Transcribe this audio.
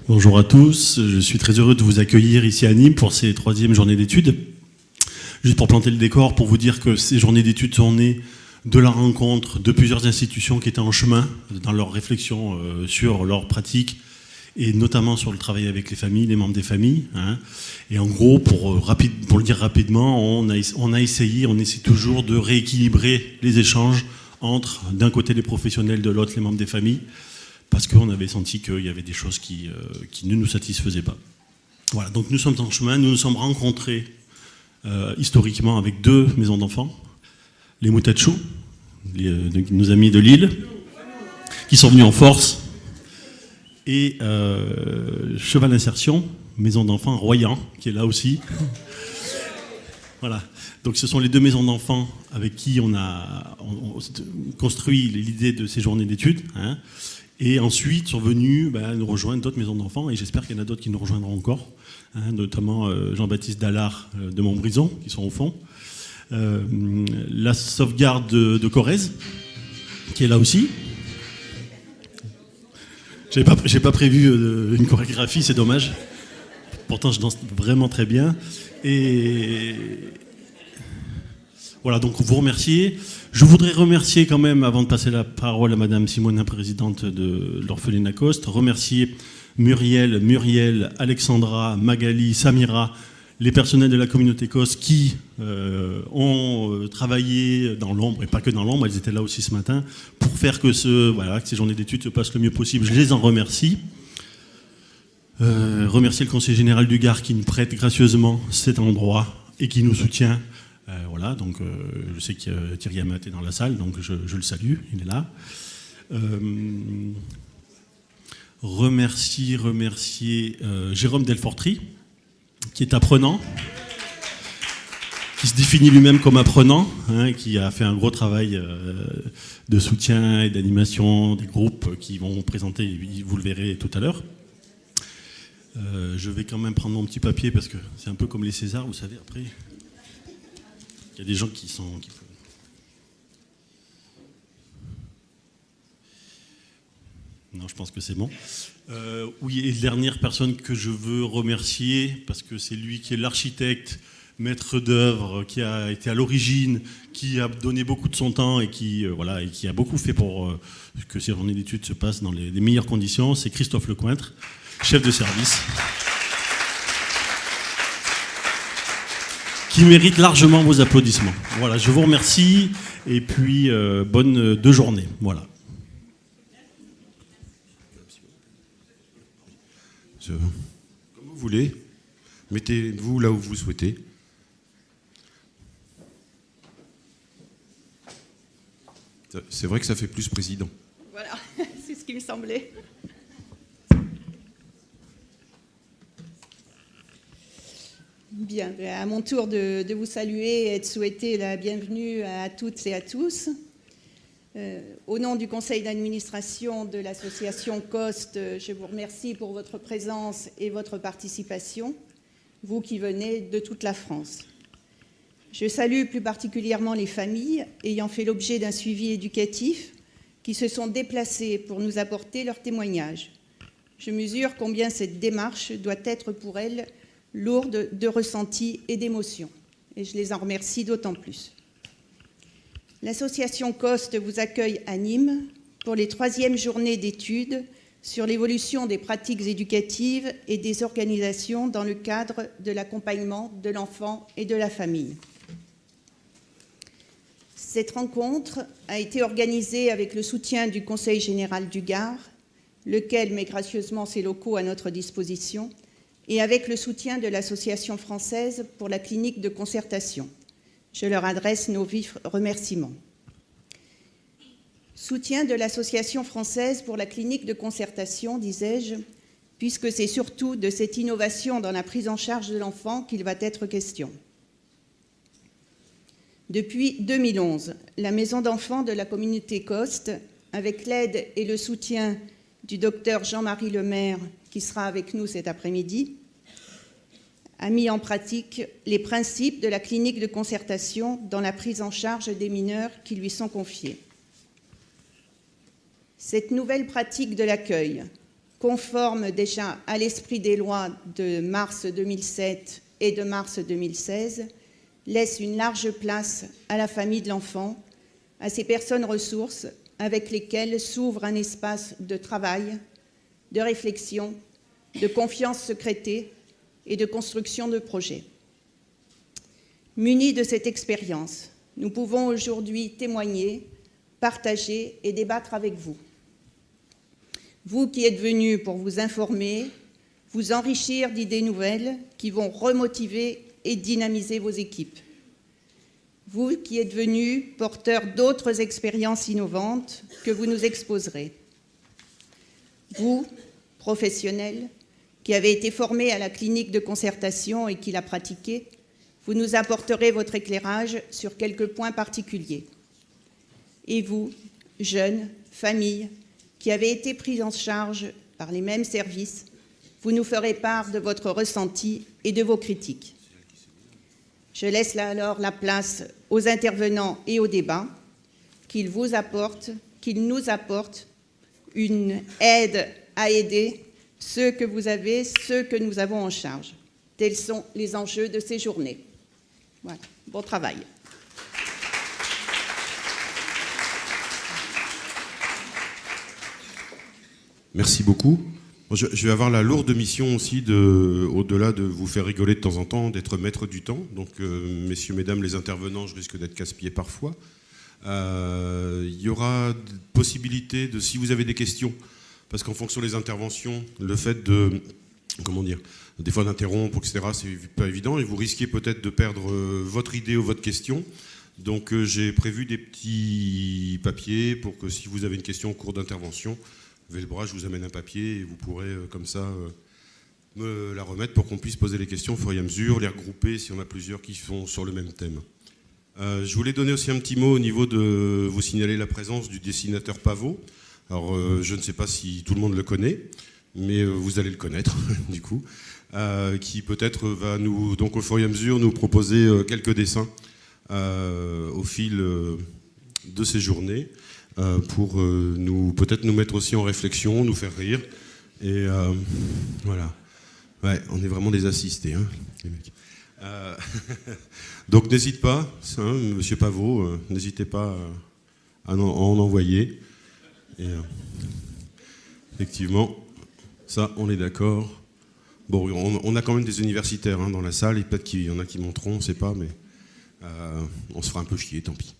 Bonjour à tous, je suis très heureux de vous accueillir ici à Nîmes pour ces 3e journées d'études. Juste pour planter le décor, pour vous dire que ces journées d'études sont nées de la rencontre de plusieurs institutions qui étaient en chemin dans leur réflexion sur leurs pratiques et notamment sur le travail avec les familles, les membres des familles. Et en gros, pour le dire rapidement, on essaie toujours de rééquilibrer les échanges entre d'un côté les professionnels, de l'autre les membres des familles, parce qu'on avait senti qu'il y avait des choses qui ne nous satisfaisaient pas. Voilà, donc nous sommes en chemin, nous nous sommes rencontrés historiquement avec 2 maisons d'enfants, les Moutachou, nos amis de Lille, qui sont venus en force, et Cheval Insertion, maison d'enfants Royan, qui est là aussi. Voilà, donc ce sont les 2 maisons d'enfants avec qui on a construit l'idée de ces journées d'études. Et ensuite sont venus nous rejoindre d'autres maisons d'enfants, et j'espère qu'il y en a d'autres qui nous rejoindront encore, notamment Jean-Baptiste Dallard de Montbrison, qui sont au fond, la sauvegarde de Corrèze, qui est là aussi. J'ai pas prévu une chorégraphie, c'est dommage. Pourtant, je danse vraiment très bien. Et voilà, donc vous remercier. Je voudrais remercier quand même, avant de passer la parole à Madame Simonin, présidente de l'Orphelinat Coste, remercier Muriel, Alexandra, Magali, Samira, les personnels de la communauté Coste qui ont travaillé dans l'ombre, et pas que dans l'ombre, elles étaient là aussi ce matin, pour faire que ces journées d'études se passent le mieux possible. Je les en remercie. Remercier le conseiller général du Gard qui nous prête gracieusement cet endroit et qui nous soutient. Voilà, donc je sais que Thierry Amat est dans la salle, donc je le salue, il est là. Remercier Jérôme Delfortry, qui est apprenant, qui se définit lui-même comme apprenant, qui a fait un gros travail de soutien et d'animation des groupes qui vont présenter, vous le verrez tout à l'heure. Je vais quand même prendre mon petit papier parce que c'est un peu comme les Césars, vous savez, après... Il y a des gens qui sont... Non, je pense que c'est bon. Oui, et dernière personne que je veux remercier, parce que c'est lui qui est l'architecte, maître d'œuvre, qui a été à l'origine, qui a donné beaucoup de son temps et qui a beaucoup fait pour que ces journées d'études se passent dans les meilleures conditions, c'est Christophe Lecointre, chef de service, qui mérite largement vos applaudissements. Voilà, je vous remercie, et puis bonne 2 journées. Voilà. Comme vous voulez, mettez-vous là où vous souhaitez. C'est vrai que ça fait plus président. Voilà, c'est ce qui me semblait. Bien, à mon tour de vous saluer et de souhaiter la bienvenue à toutes et à tous. Au nom du conseil d'administration de l'association COST, je vous remercie pour votre présence et votre participation, vous qui venez de toute la France. Je salue plus particulièrement les familles ayant fait l'objet d'un suivi éducatif qui se sont déplacées pour nous apporter leur témoignage. Je mesure combien cette démarche doit être pour elles lourde de ressentis et d'émotions. Et je les en remercie d'autant plus. L'association COST vous accueille à Nîmes pour les 3e journées d'études sur l'évolution des pratiques éducatives et des organisations dans le cadre de l'accompagnement de l'enfant et de la famille. Cette rencontre a été organisée avec le soutien du Conseil général du Gard, lequel met gracieusement ses locaux à notre disposition, et avec le soutien de l'Association française pour la clinique de concertation. Je leur adresse nos vifs remerciements. Soutien de l'Association française pour la clinique de concertation, disais-je, puisque c'est surtout de cette innovation dans la prise en charge de l'enfant qu'il va être question. Depuis 2011, la maison d'enfants de la communauté COST, avec l'aide et le soutien du docteur Jean-Marie Lemaire, qui sera avec nous cet après-midi, a mis en pratique les principes de la clinique de concertation dans la prise en charge des mineurs qui lui sont confiés. Cette nouvelle pratique de l'accueil conforme déjà à l'esprit des lois de mars 2007 et de mars 2016, laisse une large place à la famille de l'enfant, à ces personnes ressources avec lesquelles s'ouvre un espace de travail, de réflexion, de confiance secrétée et de construction de projets. Munis de cette expérience, nous pouvons aujourd'hui témoigner, partager et débattre avec vous. Vous qui êtes venus pour vous informer, vous enrichir d'idées nouvelles qui vont remotiver et dynamiser vos équipes. Vous qui êtes venus porteurs d'autres expériences innovantes que vous nous exposerez. Vous, professionnels, qui avez été formés à la clinique de concertation et qui la pratiquez, vous nous apporterez votre éclairage sur quelques points particuliers. Et vous, jeunes, familles, qui avez été pris en charge par les mêmes services, vous nous ferez part de votre ressenti et de vos critiques. Je laisse là alors la place aux intervenants et au débat, qu'ils nous apportent une aide à aider ceux que vous avez, ceux que nous avons en charge. Tels sont les enjeux de ces journées. Voilà, bon travail. Merci beaucoup. Je vais avoir la lourde mission aussi, au-delà de vous faire rigoler de temps en temps, d'être maître du temps. Donc, messieurs, mesdames, les intervenants, je risque d'être casse-pied parfois. Il y aura possibilité de, si vous avez des questions, parce qu'en fonction des interventions, le fait de, des fois d'interrompre, etc., c'est pas évident, et vous risquez peut-être de perdre votre idée ou votre question. Donc, j'ai prévu des petits papiers pour que si vous avez une question au cours d'intervention, levez le bras, je vous amène un papier et vous pourrez comme ça me la remettre pour qu'on puisse poser les questions au fur et à mesure, les regrouper si on a plusieurs qui sont sur le même thème. Je voulais donner aussi un petit mot au niveau de vous signaler la présence du dessinateur Pavot. Alors je ne sais pas si tout le monde le connaît, mais vous allez le connaître du coup, qui peut-être va nous, donc au fur et à mesure, nous proposer quelques dessins au fil de ces journées. Pour peut-être nous mettre aussi en réflexion, nous faire rire. Et voilà. Ouais, on est vraiment des assistés, hein, les mecs. Donc n'hésite pas, hein, monsieur Pavot, n'hésitez pas à en envoyer. Et, effectivement, ça, on est d'accord. Bon, on a quand même des universitaires hein, dans la salle, et peut-être qu'il y en a qui monteront, on ne sait pas, mais on se fera un peu chier, tant pis.